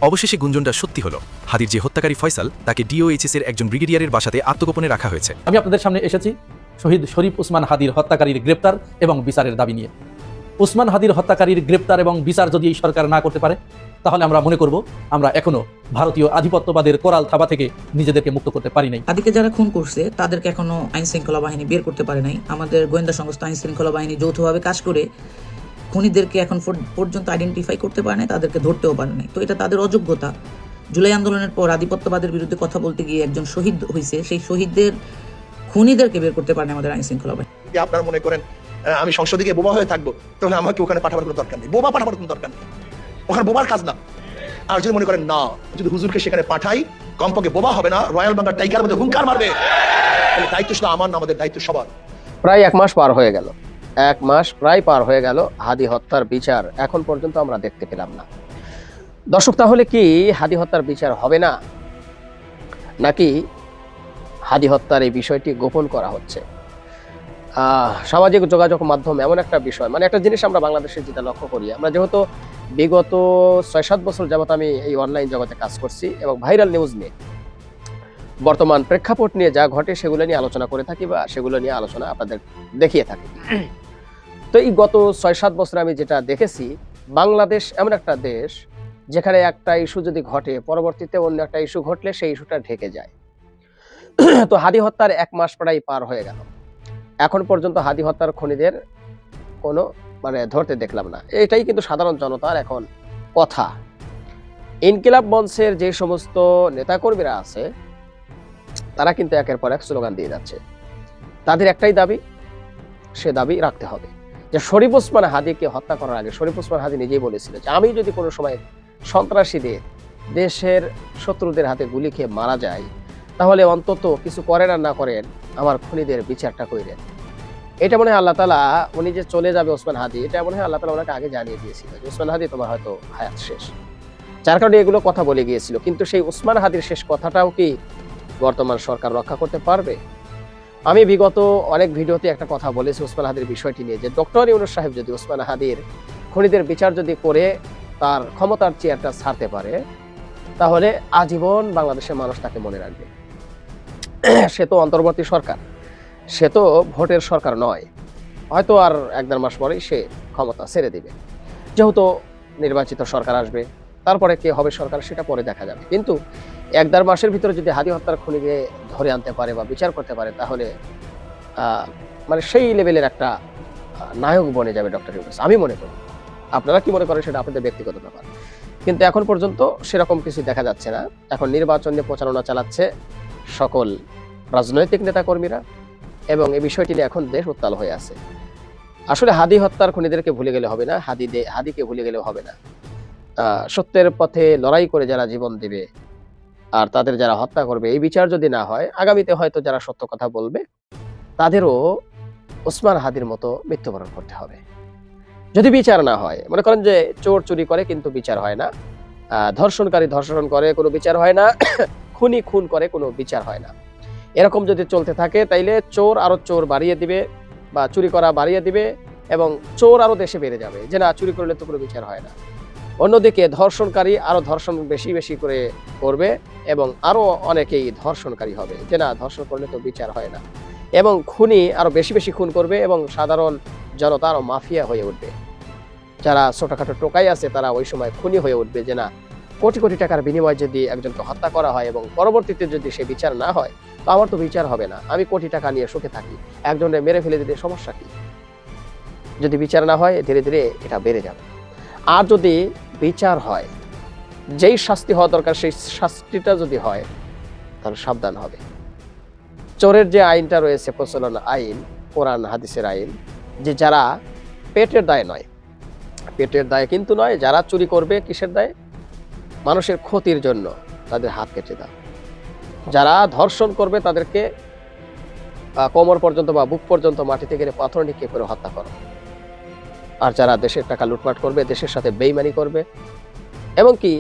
অবশেষে গুঞ্জনটা সত্যি হলো। হাদির যে হত্যাকারী ফয়সাল, তাকে ডিওএইচএস এর একজন ব্রিগেডিয়ারের বাসাতে আত্মগোপনে রাখা হয়েছে। আমি আপনাদের সামনে এসেছি শহীদ শরীফ ওসমান হাদির হত্যাকারীর গ্রেপ্তার এবং বিচারের দাবি নিয়ে। ওসমান হাদির হত্যাকারীর গ্রেপ্তার এবং বিচার যদি এই সরকার না করতে পারে, তাহলে আমরা মনে করব আমরা এখনো ভারতীয় আধিপত্যবাদের কোরাল থাবা থেকে নিজেদেরকে মুক্ত করতে পারি নাই। হাদিকে যারা খুন করছে তাদেরকে এখনো আইন শৃঙ্খলা বাহিনী বের করতে পারে নাই। আমাদের গোয়েন্দা সংস্থা আইন শৃঙ্খলা বাহিনী যৌথভাবে কাজ করে খুনিদেরকে এখন পর্যন্ত আইডেন্টিফাই করতে পারে নাই, তাদেরকে ধরতেও পারে নাই। তো এটা তাদের অযোগ্যতা। জুলাই আন্দোলনের পর আধিপত্যবাদের বিরুদ্ধে কথা বলতে গিয়ে একজন শহীদ হয়েছে, সেই শহীদদের খুনিদেরকে বের করতে পারে না আমাদের আইন শৃঙ্খলা বাহিনী। আপনারা মনে করেন আমি সংসদে গিয়ে বোবা হয়ে থাকবো, তাহলে আমাকে ওখানে পাঠাবার কোনো দরকার নেই, বোবা পাঠাবার কোনো দরকার নেই, ওখানে বোবার কাজ না। আর যদি মনে করেন না, যদি হুজুরকে সেখানে পাঠাই, কমপক্ষে বোবা হবে না, রয়্যাল বেঙ্গল টাইগার মধ্যে হুঙ্কার মারবে, তাহলে দায়িত্ব শুধু আমার না, আমাদের দায়িত্ব সবার। প্রায় 1 মাস পার হয়ে গেল, 1 মাস প্রায় পার হয়ে গেল, হাদি হত্যার বিচার এখন পর্যন্ত আমরা দেখতে পেলাম না। দর্শক, তাহলে কি হাদি হত্যার বিচার হবে না, নাকি হাদি হত্যার এই বিষয়টি গোপন করা হচ্ছে? সামাজিক যোগাযোগ মাধ্যম এমন একটা বিষয়, মানে একটা জিনিস আমরা বাংলাদেশে যেটা লক্ষ্য করি, আমরা যেহেতু বিগত 6-7 বছর যাবত আমি এই অনলাইন জগতে কাজ করছি এবং ভাইরাল নিউজ নিয়ে, বর্তমান প্রেক্ষাপট নিয়ে যা ঘটে সেগুলো নিয়ে আলোচনা করে থাকি বা সেগুলো নিয়ে আলোচনা আপনাদের দেখিয়ে থাকি। তো এই গত 6-7 বছর আমি যেটা দেখেছি, বাংলাদেশ এমন একটা দেশ যেখানে একটা ইস্যু যদি ঘটে, পরবর্তীতে অন্য একটা ইস্যু ঘটলে সেই ইস্যুটা ঢেকে যায়। তো হাদি হত্যার 1 মাস প্রায় পার হয়ে গেল, এখন পর্যন্ত হাদি হত্যার খুনিদের কোনো ধরতে দেখলাম না। এটাই কিন্তু সাধারণ জনতার এখন কথা। ইনকিলাব মঞ্চের যে সমস্ত নেতাকর্মীরা আছে, তারা কিন্তু একের পর এক স্লোগান দিয়ে যাচ্ছে। তাদের একটাই দাবি, সে দাবি রাখতে হবে যে শরীফ ওসমান হাদিকে হত্যা করার আগে শরীফ ওসমান হাদি নিজেই বলেছিল যে আমি যদি কোনো সময় সন্ত্রাসীদের, দেশের শত্রুদের হাতে গুলি খেয়ে মারা যায়, তাহলে অন্তত কিছু করেন আর না করেন আমার খুনিদের বিচারটা করেন। এটা মনে হয় আল্লাহ তাআলা, উনি যে চলে যাবে ওসমান হাদি, এটা মনে হয় আল্লাহ তাআলা ওনাকে আগে জানিয়ে দিয়েছিল যে ওসমান হাদি তোমার হয়তো হায়াত শেষ, যার কারণে এগুলো কথা বলে গিয়েছিল। কিন্তু সেই ওসমান হাদির শেষ কথাটাও কি বর্তমান সরকার রক্ষা করতে পারবে? আমি বিগত অনেক ভিডিওতে একটা কথা বলেছি ওসমান হাদির বিষয়টি নিয়ে, যে ডক্টর ইউনূস সাহেব যদি ওসমান হাদির খুনিদের বিচার যদি করে তার ক্ষমতার চেয়ারটা ছাড়তে পারে, তাহলে আজীবন বাংলাদেশের মানুষ তাকে মনে রাখবে। সে তো অন্তর্বর্তী সরকার, সে তো ভোটের সরকার নয়, হয়তো আর 1-1.5 মাস পরেই সে ক্ষমতা ছেড়ে দিবে। যেহেতু নির্বাচিত সরকার আসবে, তারপরে কে হবে সরকার সেটা পরে দেখা যাবে। কিন্তু 1-1.5 মাসের ভিতরে যদি হাদি হত্যার খুনিকে ধরে আনতে পারে বা বিচার করতে পারে, তাহলে সেই লেভেলের একটা নায়ক বনে যাবে ডক্টর ইউনূস, আমি মনে করি। আপনারা কি মনে করেন সেটা আপনাদের ব্যক্তিগত ব্যাপার, কিন্তু এখন পর্যন্ত সেরকম কিছু দেখা যাচ্ছে না। এখন নির্বাচন নিয়ে প্রচারণা চালাচ্ছে সকল রাজনৈতিক নেতাকর্মীরা এবং এই বিষয়টি নিয়ে এখন দেশ উত্তাল হয়ে আছে। আসলে হাদি হত্যার খুনিদেরকে ভুলে গেলে হবে না, হাদিকে ভুলে গেলেও হবে না। সত্যের পথে লড়াই করে যারা জীবন দিবে আর তাদের যারা হত্যা করবে, এই বিচার যদি না হয়, আগামীতে হয়তো যারা সত্য কথা বলবে তাদেরও ওসমান হাদির মতো মৃত্যুবরণ করতে হবে। যদি বিচার না হয়, মনে করেন যে চোর চুরি করে কিন্তু বিচার হয় না, ধর্ষণকারী ধর্ষণ করে কোনো বিচার হয় না, খুনি খুন করে কোনো বিচার হয় না, এরকম যদি চলতে থাকে তাইলে চোর আরো চোর বাড়িয়ে দিবে বা চুরি করা বাড়িয়ে দিবে এবং চোর আরো দেশে বেড়ে যাবে, যে না চুরি করলে তো কোনো বিচার হয় না। অন্যদিকে ধর্ষণকারী আরো ধর্ষণ বেশি বেশি করে করবে এবং আরো অনেকেই ধর্ষণকারী হবে, যে না ধর্ষণ করলে তো বিচার হয় না, এবং খুনি আরো বেশি বেশি খুন করবে এবং সাধারণ জনতা আরো মাফিয়া হয়ে উঠবে। যারা ছোটখাটো টোকাই আছে তারা ওই সময় খুনি হয়ে উঠবে, যে না কোটি কোটি টাকার বিনিময়ে যদি একজনকে হত্যা করা হয় এবং পরবর্তীতে যদি সে বিচার না হয়, তো আমার তো বিচার হবে না, আমি কোটি টাকা নিয়ে সুখে থাকি, একজনের মেরে ফেলে দিতে সমস্যা কি? যদি বিচার না হয় ধীরে ধীরে এটা বেড়ে যাবে। আর যদি বিচার হয়, যেই শাস্তি হওয়া দরকার সেই শাস্তিটা যদি হয়, তাহলে সাবধান হবে। চোরের যে আইনটা রয়েছে, প্রচলন আইন, কোরআন হাদিসের আইন, যে যারা পেটের দায় নয়, পেটের দায় কিন্তু নয়, যারা চুরি করবে কিসের দায়? মানুষের ক্ষতির জন্য তাদের হাত কেটে দাও। যারা ধর্ষণ করবে তাদেরকে কোমর পর্যন্ত বা বুক পর্যন্ত মাটিতে গেলে পাথর নিক্ষেপ করে হত্যা করো। আর যারা দেশের টাকা লুটপাট করবে, দেশের সাথে বেইমানি করবে এবং কি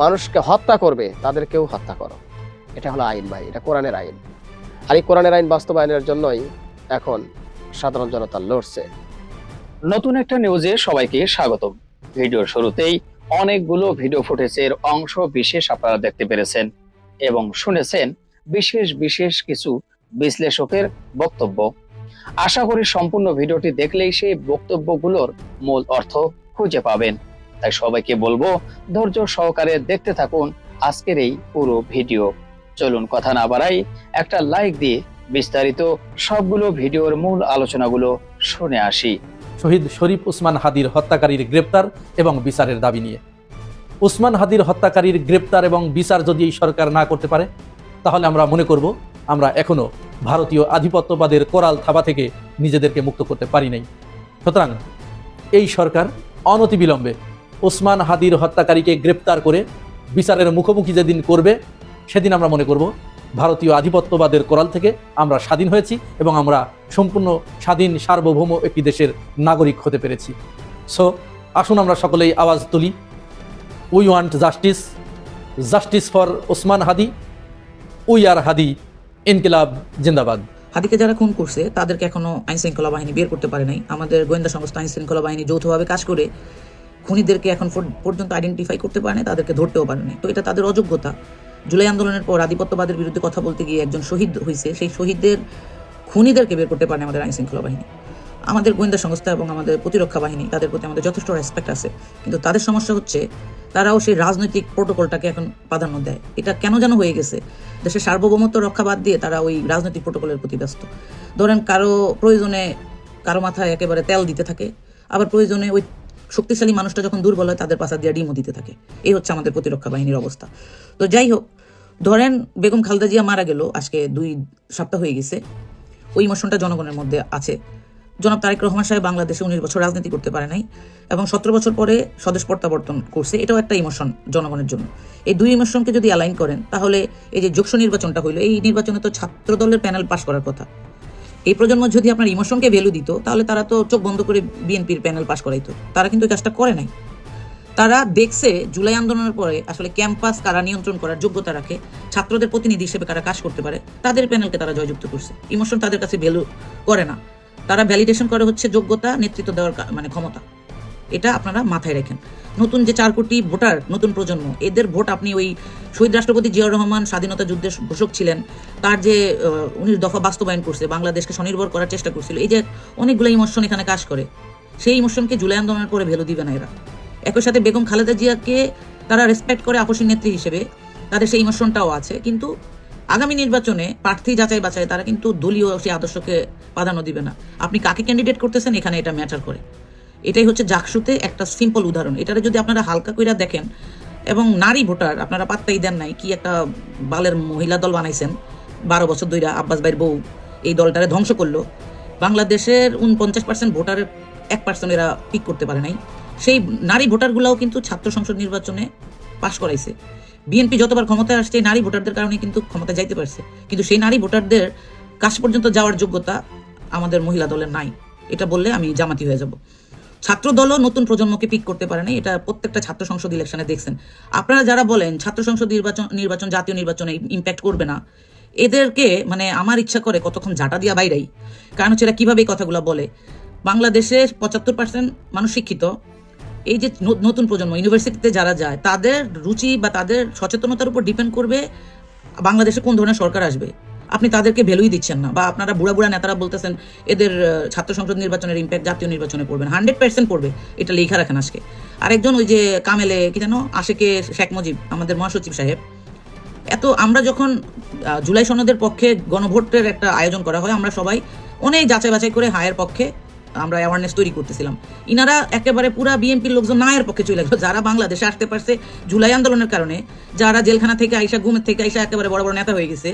মানুষকে হত্যা করবে, তাদেরকেও হত্যা করো। এটা হলো আইন ভাই, এটা কোরআনের আইন। আর এই কোরআনের আইন বাস্তবায়নের জন্যই এখন সাধারণ জনতা লড়ছে। নতুন একটা নিউজে সবাইকে স্বাগতম। ভিডিওর শুরুতেই অনেকগুলো ভিডিও ফুটেজের অংশ বিশেষ আপনারা দেখতে পেরেছেন এবং শুনেছেন বিশেষ বিশেষ কিছু বিশ্লেষকের বক্তব্য। আশা করি সম্পূর্ণ ভিডিওটি দেখলেই সেই বক্তব্যগুলোর মূল অর্থ খুঁজে পাবেন। তাই সবাইকে বলবো ধৈর্য সহকারে দেখতে থাকুন আজকের এই পুরো ভিডিও। চলুন কথা না বাড়াই একটা লাইক দিয়ে বিস্তারিত সবগুলো ভিডিওর মূল আলোচনাগুলো শুনে আসি। শহীদ শরীফ ওসমান হাদির হত্যাকারীর গ্রেপ্তার এবং বিচারের দাবি নিয়ে। ওসমান হাদির হত্যাকারীর গ্রেপ্তার এবং বিচার যদি এই সরকার না করতে পারে, তাহলে আমরা মনে করব আমরা এখনো ভারতীয় আধিপত্যবাদের কোরাল থাবা থেকে নিজেদেরকে মুক্ত করতে পারি নাই। সুতরাং এই সরকার অনতিবিলম্বে ওসমান হাদির হত্যাকারীকে গ্রেপ্তার করে বিচারের মুখোমুখি যেদিন করবে, সেদিন আমরা মনে করব ভারতীয় আধিপত্যবাদের কোরাল থেকে আমরা স্বাধীন হয়েছি এবং আমরা সম্পূর্ণ স্বাধীন সার্বভৌম একটি দেশের নাগরিক হতে পেরেছি। সো আসুন আমরা সকলেই আওয়াজ তুলি, we want justice, justice for Osman Hadi, we are Hadi, ইনকিলাব জিন্দাবাদ। হাদিকে যারা খুন করছে তাদেরকে এখনো আইন শৃঙ্খলা বাহিনী বের করতে পারে নাই। আমাদের গোয়েন্দা সংস্থা আইন শৃঙ্খলা বাহিনী যৌথভাবে কাজ করে খুনিদেরকে এখন পর্যন্ত আইডেন্টিফাই করতে পারে নাই, তাদেরকে ধরতেও পারে নাই। তো এটা তাদের অযোগ্যতা। জুলাই আন্দোলনের পর আধিপত্যবাদের বিরুদ্ধে কথা বলতে গিয়ে একজন শহীদ হয়েছে, সেই শহীদদের খুনিদেরকে বের করতে পারে আমাদের আইন শৃঙ্খলা বাহিনী। আমাদের গোয়েন্দা সংস্থা এবং আমাদের প্রতিরক্ষা বাহিনী, তাদের প্রতি আমাদের যথেষ্ট রেসপেক্ট আছে, কিন্তু তাদের সমস্যা হচ্ছে তারাও সেই রাজনৈতিক প্রোটোকলটাকে এখন প্রাধান্য দেয়। এটা কেন যেন হয়ে গেছে, দেশের সার্বভৌমত্ব রক্ষা বাদ দিয়ে তারা ওই রাজনৈতিক প্রোটোকলের প্রতি ব্যস্ত। ধরেন কারো প্রয়োজনে কারো মাথায় একেবারে তেল দিতে থাকে, আবার প্রয়োজনে ওই শক্তিশালী মানুষটা যখন দুর্বল হয় তাদের পাশা দিয়ে ডিমও দিতে থাকে। এই হচ্ছে আমাদের প্রতিরক্ষা বাহিনীর অবস্থা। তো যাই হোক, ধরেন বেগম খালেদা জিয়া মারা গেল, আজকে 2 সপ্তাহ হয়ে গেছে। ওই ইমোশনটা জনগণের মধ্যে আছে। জনাব তারেক রহমান সাহেব বাংলাদেশে 19 বছর রাজনীতি করতে পারে নাই এবং 17 বছর পরে স্বদেশ প্রত্যাবর্তন করছে, এটাও একটা ইমোশন জনগণের জন্য। এই 2 ইমোশনকে যদি অ্যালাইন করেন, তাহলে এই যে যোগসু নির্বাচনটা হইলো, এই নির্বাচনে তো ছাত্র দলের প্যানেল পাস করার কথা। এই প্রজন্ম যদি আপনার ইমোশনকে ভ্যালু দিত, তাহলে তারা তো চোখ বন্ধ করে বিএনপির প্যানেল পাস করাইতো। তারা কিন্তু এই কাজটা করে নাই। তারা দেখছে জুলাই আন্দোলনের পরে আসলে ক্যাম্পাস কারা নিয়ন্ত্রণ করার যোগ্যতা রাখে, ছাত্রদের প্রতিনিধি হিসেবে কারা কাজ করতে পারে, তাদের প্যানেলকে তারা জয়যুক্ত করছে। ইমোশন তাদের কাছে ভ্যালু করে না, তারা ভ্যালিডেশন করে হচ্ছে যোগ্যতা, নেতৃত্ব দেওয়ার মানে ক্ষমতা। এটা আপনারা মাথায় রাখেন। নতুন যে 4 কোটি ভোটার, নতুন প্রজন্ম, এদের ভোট আপনি ওই শহীদ রাষ্ট্রপতি জিয়াউর রহমান স্বাধীনতা যুদ্ধের ঘোষক ছিলেন, তার যে 19 দফা বাস্তবায়ন করছে, বাংলাদেশকে স্বনির্ভর করার চেষ্টা করছিল, এই যে অনেকগুলো ইমোশন এখানে কাজ করে, সেই ইমোশনকে জুলাই আন্দোলনের পরে ভ্যালু দিবে না এরা। একই সাথে বেগম খালেদা জিয়াকে তারা রেসপেক্ট করে আপসী নেত্রী হিসেবে, তাদের সেই ইমোশনটাও আছে, কিন্তু আগামী নির্বাচনে প্রার্থী যাচাই বাছাই তারা কিন্তু দলীয় সেই আদর্শকে প্রাধান্য দিবে না। আপনি কাকে ক্যান্ডিডেট করতেছেন এখানে এটা ম্যাটার করে। এটাই হচ্ছে জাকসুতে একটা সিম্পল উদাহরণ। এটারে যদি আপনারা হালকা কইরা দেখেন, এবং নারী ভোটার আপনারা পাত্তাই দেন নাই, কি একটা বালের মহিলা দল বানাইছেন 12 বছর ধরে, আব্বাস ভাইয়ের বউ এই দলটারে ধ্বংস করলো। বাংলাদেশের 49% ভোটারের 1% এরা পিক করতে পারে নাই। সেই নারী ভোটারগুলোও কিন্তু ছাত্র সংসদ নির্বাচনে পাশ করাইছে। বিএনপি যতবার ক্ষমতায় আসছে নারী ভোটারদের কারণে কিন্তু ক্ষমতায় যাইতে পারছে, কিন্তু সেই নারী ভোটারদের কাছ পর্যন্ত যাওয়ার যোগ্যতা আমাদের মহিলা দলের নাই। এটা বললে আমি জামাতি হয়ে যাব। ছাত্র দলও নতুন প্রজন্মকে পিক করতে পারে না, এটা প্রত্যেকটা ছাত্র সংসদ ইলেকশনে দেখছেন। আপনারা যারা বলেন ছাত্র সংসদ নির্বাচন জাতীয় নির্বাচনে ইম্প্যাক্ট করবে না, এদেরকে মানে আমার ইচ্ছা করে কতক্ষণ ঝাঁটা দিয়া বাইরাই। কারণ হচ্ছে এরা কীভাবে এই কথাগুলো বলে। বাংলাদেশের 75% মানুষ শিক্ষিত। এই যে নতুন প্রজন্ম ইউনিভার্সিটিতে যারা যায়, তাদের রুচি বা তাদের সচেতনতার উপর ডিপেন্ড করবে বাংলাদেশে কোন ধরনের সরকার আসবে। আপনি তাদেরকে ভ্যালুই দিচ্ছেন না, বা আপনারা বুড়া বুড়া নেতারা বলতেছেন এদের ছাত্র সংসদ নির্বাচনের ইম্প্যাক্ট জাতীয় নির্বাচনে পড়বে না। 100% পড়বে, এটা লেখা রাখেন আজকে। আরেকজন ওই যে কামেলে কি যেন আশেকে শেখ মুজিব, আমাদের মহাসচিব সাহেব, এত আমরা যখন জুলাই সনদের পক্ষে গণভোটের একটা আয়োজন করা হয়, আমরা সবাই অনেক যাচাই বাছাই করে হায়ের পক্ষে আমরা অ্যাওয়ারনেস তৈরি করতেছিলাম। ইনারা একেবারে পুরা বিএনপির লোকজন নায়ের পক্ষে চলে গেল, যারা বাংলাদেশে আসতে পারছে জুলাই আন্দোলনের কারণে, যারা জেলখানা থেকে আইসা ঘুমের থেকে আইসা একেবারে বড় বড় নেতা হয়ে গেছে,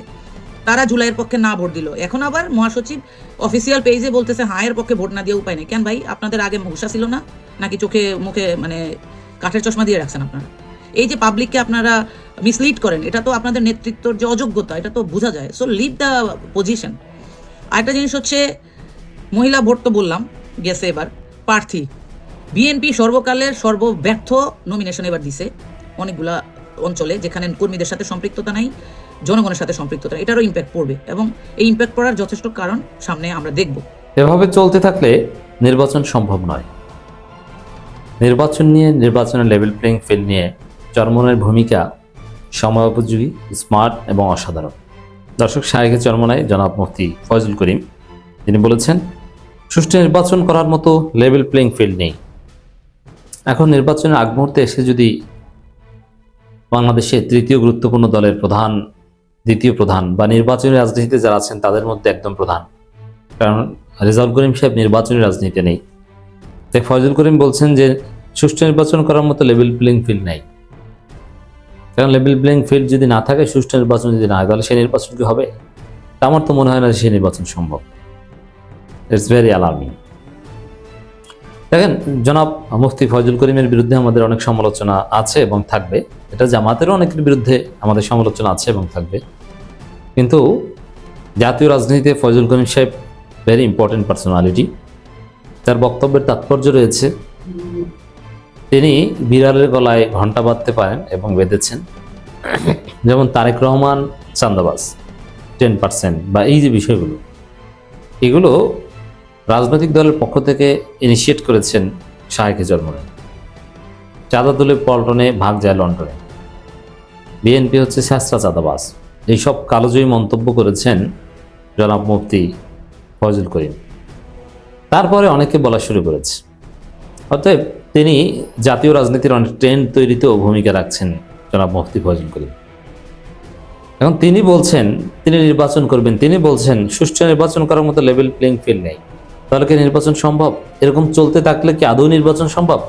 তারা জুলাইয়ের পক্ষে না ভোট দিল। এখন আবার মহাসচিব অফিসিয়াল পেজে বলতেছে হায়ের পক্ষে ভোট না দিয়ে উপায় নেই। কেন ভাই, আপনাদের আগে হুঁশা ছিল না, নাকি চোখে মুখে মানে কাঠের চশমা দিয়ে রাখছেন আপনারা? এই যে পাবলিককে আপনারা মিসলিড করেন, এটা তো আপনাদের নেতৃত্বর যে অযোগ্যতা, এটা তো বোঝা যায়। So leave the position. আরেকটা জিনিস হচ্ছে মহিলা ভোট তো বললাম গেছে, এবার প্রার্থী বিএনপি সর্বকালের সর্বব্যর্থ নমিনেশন এবার দিছে অনেকগুলা অঞ্চলে, যেখানে কর্মীদের সাথে সম্পৃক্ততা নাই, জনগণের সাথে সম্পৃক্ততা, এটারও ইম্প্যাক্ট পড়বে এবং এই ইম্প্যাক্ট পড়ার যথেষ্ট কারণ সামনে আমরা দেখব। এভাবে চলতে থাকলে নির্বাচন সম্ভব নয়। নির্বাচন নিয়ে, নির্বাচনের লেভেল প্লেইং ফিল্ড নিয়ে চরমনায়ের ভূমিকা সময়োপযোগী, স্মার্ট এবং অসাধারণ। দর্শক, শায়েখে চরমনায় জনাব মুফতি ফয়জুল করিম তিনি বলেছেন, সুষ্ঠু নির্বাচন করার মতো লেভেল প্লেইং ফিল্ড নেই। এখন নির্বাচনের আগ মুহূর্তে এসে যদি বাংলাদেশে তৃতীয় গুরুত্বপূর্ণ দলের প্রধান, দ্বিতীয় প্রধান বা নির্বাচনী রাজনীতিতে যারা আছেন তাদের মধ্যে একদম প্রধান, কারণ রেজাউল করিম সাহেব নির্বাচনী রাজনীতি নেই, তাই ফয়জুল করিম বলছেন যে সুষ্ঠু নির্বাচন করার মতো লেভেল প্লেইং ফিল্ড নাই। কারণ লেভেল প্লেইং ফিল্ড যদি না থাকে, সুষ্ঠু নির্বাচন যদি না হয়, তাহলে সেই নির্বাচন কি হবে? তা আমার তো মনে হয় না যে সেই নির্বাচন সম্ভব। It's very alarming. দেখেন, জনাব মুফতি ফয়জুল করিমের বিরুদ্ধে আমাদের অনেক সমালোচনা আছে এবং থাকবে, এটা জামাতেরও অনেকের বিরুদ্ধে আমাদের সমালোচনা আছে এবং থাকবে, কিন্তু জাতীয় রাজনীতিতে ফয়জুল করিম সাহেব ভেরি ইম্পর্টেন্ট পার্সোনালিটি। তার বক্তব্যের তাৎপর্য রয়েছে। তিনি বিড়ালের গলায় ঘণ্টা বাঁধতে পারেন এবং বেঁধেছেন, যেমন তারেক রহমান চান্দাবাজ 10% বা এই যে বিষয়গুলো, এগুলো রাজনৈতিক দলের পক্ষ থেকে ইনিশিয়েট করেছেন শায়েখে চরমনায়। চাঁদা তুলে পল্টনে, ভাগ যায় লন্ডনে। বিএনপি হচ্ছে শাস্ত্রা চাঁদাবাজ, এইসব কালোজয়ী মন্তব্য করেছেন জনাব মুফতি ফয়জুল করিম। তারপরে অনেকে বলা শুরু করেছে। অতএব তিনি জাতীয় রাজনীতির অনেক ট্রেন্ড তৈরিতেও ভূমিকা রাখছেন জনাব মুফতি ফয়জুল করিম। এখন তিনি বলছেন তিনি নির্বাচন করবেন, তিনি বলছেন সুষ্ঠু নির্বাচন করার মতো লেভেল প্লেইং ফিল্ড নেই। তাহলে কি নির্বাচন সম্ভব? এরকম চলতে থাকলে কি আদৌ নির্বাচন সম্ভব?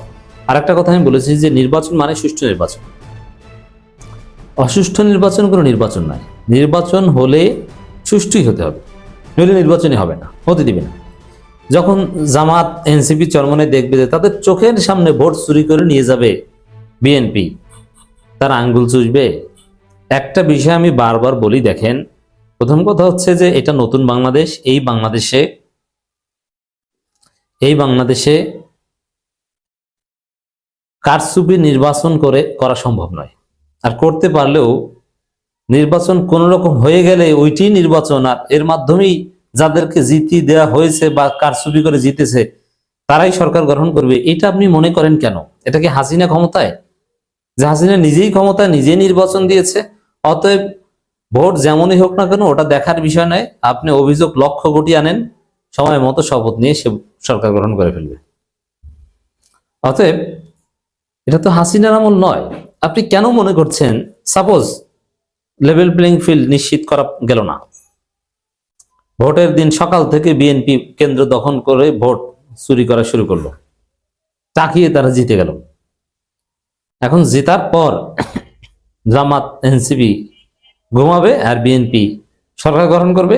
আর একটা কথা আমি বলেছি যে নির্বাচন মানে সুষ্ঠু নির্বাচন। অসুষ্ঠু নির্বাচন কোনো নির্বাচন নয়। নির্বাচন হলে সুষ্ঠুই হতে হবে, নইলে নির্বাচনই হবে না, হতে দিবে না। যখন জামাত, এনসিপি চরমনায় দেখবে যে তাদের চোখের সামনে ভোট চুরি করে নিয়ে যাবে বিএনপি, তার আঙ্গুল চুষবে। একটা বিষয় আমি বারবার বলি, দেখেন, প্রথম কথা হচ্ছে যে এটা নতুন বাংলাদেশ। এই বাংলাদেশে কারচুপি নির্বাচন করা সম্ভব নয়। আর করতে পারলেও নির্বাচন কোন রকম হয়ে গেলে ওইটি নির্বাচন, আর এর মাধ্যমেই যাদেরকে জিতিয়ে দেওয়া হয়েছে বা কারচুপি করে জিতেছে তারাই সরকার গঠন করবে। এটা আপনি মনে করেন কেন? এটা কি হাসিনা ক্ষমতায়? যে হাসিনা নিজেই ক্ষমতায়, নিজেই নির্বাচন দিয়েছে। অতএব ভোট যেমনই হোক না কেন ওটা দেখার বিষয় নয়। আপনি অভিযোগ 1,00,000 কোটি আনেন, সময় মতো শপথ নিয়ে সে সরকার গঠন করে ফেলবে। অতএব এটা তো হাসিনার আমল নয়। আপনি কেন মনে করছেন সাপোজ লেভেল প্লেইং ফিল্ড নিশ্চিত করা গেল না, ভোটের দিন সকাল থেকে বিএনপি কেন্দ্র দখল করে ভোট চুরি করা শুরু করলো, তাকিয়ে তারা জিতে গেল। এখন জেতার পর জামাত, এনসিপি ঘুমাবে আর বিএনপি সরকার গঠন করবে,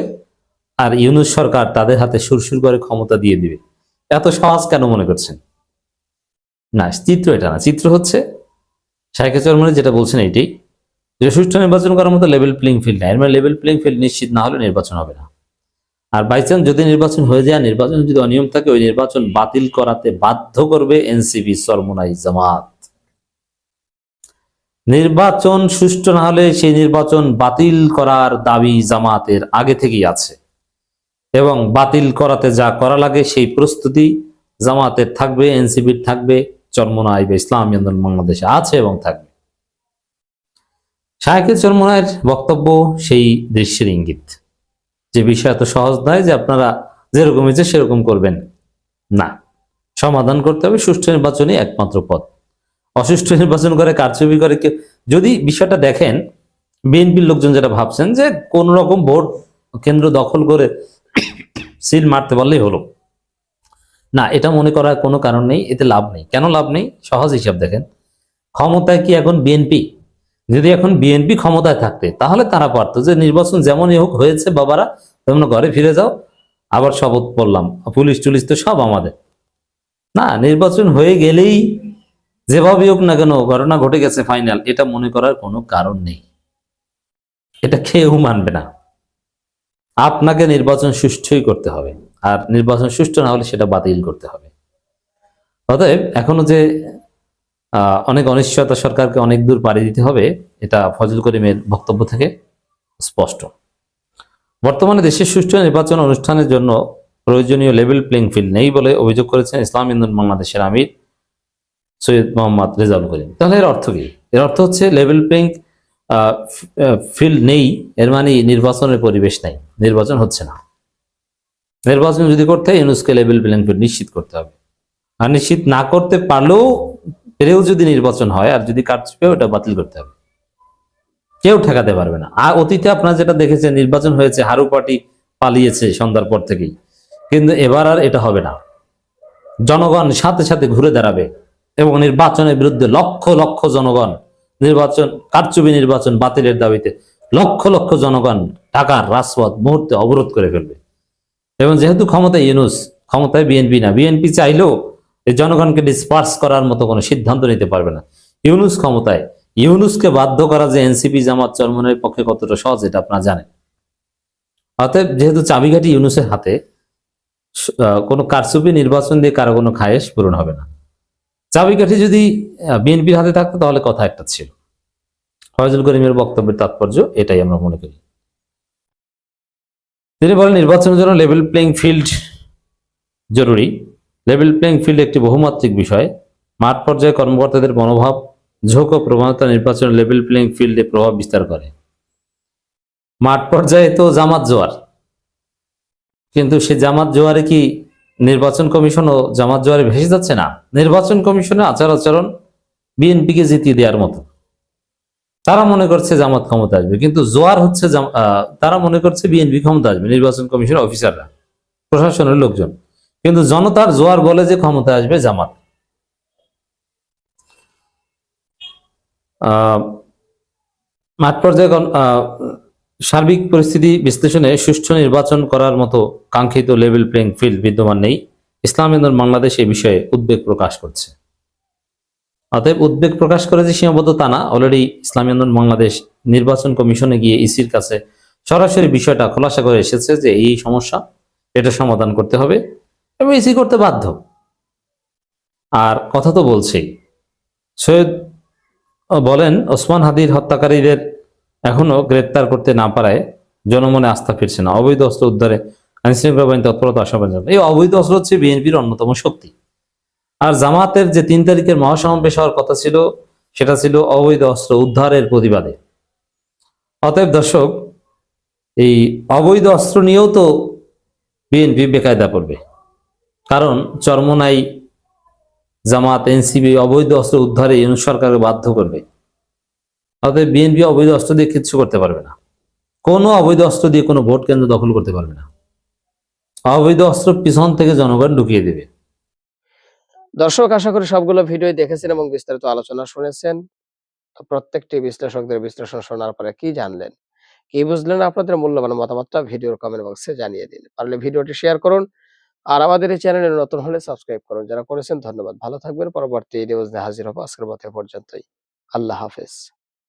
আর ইউনূস সরকার তাদের হাতে সুরসুর করে ক্ষমতা দিয়ে দিবে। এত সহজ কেন মনে করছেন? না, চিত্র এটা না। চিত্র হচ্ছে শায়েখে চরমনায় যেটা বলছেন এইটাই, যে সুষ্ঠু নির্বাচন করার মতো লেভেল প্লেইং ফিল্ড নাই। মানে লেভেল প্লেইং ফিল্ড নিশ্চিত না হলে নির্বাচন হবে না। আর বাইচান্স যদি নির্বাচন হয়ে যায়, নির্বাচন যদি অনিয়ম থাকে, ওই নির্বাচন বাতিল করাতে বাধ্য করবে এনসিপি, চরমনাই, জামাত। নির্বাচন সুষ্ঠু না হলে সেই নির্বাচন বাতিল করার দাবি জামাতের আগে থেকেই আছে, এবং বাতিল করাতে যা করা লাগে সেই প্রস্তুতি জামাতের থাকবে, এনসিপির থাকবে, চরমনাই বা ইসলামী আন্দোলন বাংলাদেশে আছে এবং থাকবে। শায়েখে চরমনায়ের বক্তব্য সেই দৃশ্যের ইঙ্গিত, যে বিষয় এত সহজ নয় যে আপনারা যেরকম ইচ্ছে সেরকম করবেন। না, সমাধান করতে হবে। সুষ্ঠু নির্বাচনই একমাত্র পথ। অসুষ্ঠু নির্বাচন করে, কারচুপি করে কেউ যদি বিষয়টা দেখেন, বিএনপির লোকজন যেটা ভাবছেন যে কোন রকম ভোট কেন্দ্র দখল করে সিল মারতে পারলেই হলো, না, এটা মনে করার কোনো কারণ নেই। এতে লাভ নেই। কেন লাভ নেই? সহজ হিসাব দেখেন। ক্ষমতায় কি এখন বিএনপি? যদি এখন বিএনপি ক্ষমতায় থাকতে, তাহলে তারা পারতো যে নির্বাচন যেমনই হোক হয়েছে, বাবারা তোমরা ঘরে ফিরে যাও, আবার শপথ পড়লাম, পুলিশ টুলিশ তো সব আমাদের। না, নির্বাচন হয়ে গেলেই যেভাবে হোক না কেন ঘটনা ঘটে গেছে ফাইনাল, এটা মনে করার কোনো কারণ নেই। এটা কেউ মানবে না। আপনাকে নির্বাচন সুষ্ঠুই করতে হবে, আর নির্বাচন সুষ্ঠু না হলে সেটা বাতিল করতে হবে। অতএব এখনো যে অনেক অনিশ্চয়তা, সরকারকে অনেক দূর পাড়ি দিতে হবে, এটা ফজল করিমের বক্তব্য থেকে স্পষ্ট। বর্তমানে দেশের সুষ্ঠু নির্বাচন অনুষ্ঠানের জন্য প্রয়োজনীয় লেভেল প্লেইং ফিল্ড নেই বলে অভিযোগ করেছেন ইসলামী আন্দোলন বাংলাদেশের আমির সৈয়দ মোহাম্মদ রেজাউল করিম। তাহলে এর অর্থ কি? এর অর্থ হচ্ছে লেভেল প্লেইং ফিল্ড নেই, এর মানে নির্বাচনের পরিবেশ নাই, নির্বাচন হচ্ছে না। নির্বাচন যদি করতে হয় ইউনুসকে লেভেল প্লেইং ফিল্ড নিশ্চিত করতে হবে, আর নিশ্চিত না করতে পেরেও যদি নির্বাচন হয় আর যদি কারচুপি ওটা বাতিল করতে হবে, কেউ ঠেকাতে পারবে না। আর অতীতে আপনারা যেটা দেখেছেন, নির্বাচন হয়েছে, হারু পার্টি পালিয়েছে সন্ধ্যার পর থেকেই, কিন্তু এবার আর এটা হবে না। জনগণ সাথে সাথে ঘুরে দাঁড়াবে এবং নির্বাচনের বিরুদ্ধে লক্ষ লক্ষ জনগণ, নির্বাচন কারচুপি নির্বাচন বাতিলের দাবিতে লক্ষ লক্ষ জনগণ ঢাকার রাজপথ মুহূর্তে অবরোধ করে ফেলবে। এবং যেহেতু ক্ষমতায় ইউনুস, ক্ষমতায় বিএনপি না, বিএনপি চাইলেও এই জনগণকে ডিসপার্স করার মতো কোনো সিদ্ধান্ত নিতে পারবে না। ইউনুস ক্ষমতায়, ইউনুসকে বাধ্য করা যে এনসিপি জামাত চরমনের পক্ষে কতটা সহজ এটা আপনারা জানেন। অতএব যেহেতু চাবিকাঠি ইউনুসের হাতে, কোনো কারচুপি নির্বাচন দিয়ে কারো কোনো খায়েশ পূরণ হবে না। চাবিকাঠি যদি বিএনপির হাতে থাকতো তাহলে কথা একটা ছিল। ফয়জুল করিমের বক্তব্যের তাৎপর্য এটাই আমরা মনে করি। তিনি বলেন নির্বাচনের জন্য লেভেল প্লেইং ফিল্ড জরুরি। লেভেল প্লেইং ফিল্ড একটি বহুমাত্রিক বিষয়। মাঠ পর্যায়ে কর্মকর্তাদের মনোভাব, ঝোঁক ও প্রবণতা নির্বাচনের লেভেল প্লেইং ফিল্ডে প্রভাব বিস্তার করে। মাঠ পর্যায়ে তো জামাত জোয়ার, কিন্তু সে জামাত জোয়ারে কি নির্বাচন কমিশন ও জামাত জোয়ারে ভেসে যাচ্ছে না? নির্বাচন কমিশনের আচার আচরণ বিএনপিকে জিতিয়ে দেওয়ার মতো। তারা মনে করছে জামাত ক্ষমতা আসবে, কিন্তু জোয়ার হচ্ছে তারা মনে করছে বিএনপি ক্ষমতা আসবে, নির্বাচন কমিশনের অফিসাররা, প্রশাসনের লোকজন। কিন্তু জনতার জোয়ার বলে যে ক্ষমতা আসবে জামাত। মাঠ পর্যায়ে সার্বিক পরিস্থিতি বিশ্লেষণে সুষ্ঠু নির্বাচন করার মতো কাঙ্ক্ষিত লেভেল প্লেইং ফিল্ড বিদ্যমান নেই। ইসলামী আন্দোলন বাংলাদেশ এই বিষয়ে উদ্বেগ প্রকাশ করছে। অতএব উদ্বেগ প্রকাশ করে যে সীমাবদ্ধ তা না, অলরেডি ইসলামী আন্দোলন বাংলাদেশ নির্বাচন কমিশনে গিয়ে ইসির কাছে সরাসরি বিষয়টা খোলাসা করে এসেছে যে এই সমস্যা, এটা সমাধান করতে হবে এবং ইসি করতে বাধ্য। আর কথা তো বলছেই। সৈয়দ বলেন ওসমান হাদির হত্যাকারীদের এখনো গ্রেপ্তার করতে না পারায় জনমনে আস্থা ফিরছে না। অবৈধ অস্ত্র উদ্ধারে আইনশৃঙ্খলা বাহিনী তৎপরতা আশাবাদ। এই অবৈধ অস্ত্র হচ্ছে বিএনপির অন্যতম শক্তি। আর জামাতের যে 3 তারিখের মহাসমাবেশ হওয়ার কথা ছিল, সেটা ছিল অবৈধ অস্ত্র উদ্ধারের প্রতিবাদে। অতএব দর্শক, এই অবৈধ অস্ত্র নিয়েও তো বিএনপি বেকায়দা পড়বে, কারণ চরমোনাই জামাত এনসিপি অবৈধ অস্ত্র উদ্ধারে ইউনূস সরকারকে বাধ্য করবে। অতএব বিএনপি অবৈধ অস্ত্র দিয়ে কিচ্ছু করতে পারবে না, কোনো অবৈধ অস্ত্র দিয়ে কোনো ভোট কেন্দ্র দখল করতে পারবে না। অবৈধ অস্ত্র পিছন থেকে জনগণ ঢুকিয়ে দেবে। দর্শক, আশা করি সবগুলো ভিডিও দেখেছেন এবং বিস্তারিত আলোচনা শুনেছেন। তো প্রত্যেকটি বিশ্লেষকদের বিশ্লেষণ শোনার পরে কি জানলেন, কি বুঝলেন, আপনাদের মূল্যবান মতামতটা ভিডিওর কমেন্ট বক্সে জানিয়ে দিন। পারলে ভিডিওটি শেয়ার করুন, আর আমাদের এই চ্যানেলে নতুন হলে সাবস্ক্রাইব করুন। যারা করেছেন ধন্যবাদ। ভালো থাকবেন। পরবর্তী নিউজ নিয়ে হাজির হবো। আজকের মতো এ পর্যন্তই। আল্লাহ হাফেজ।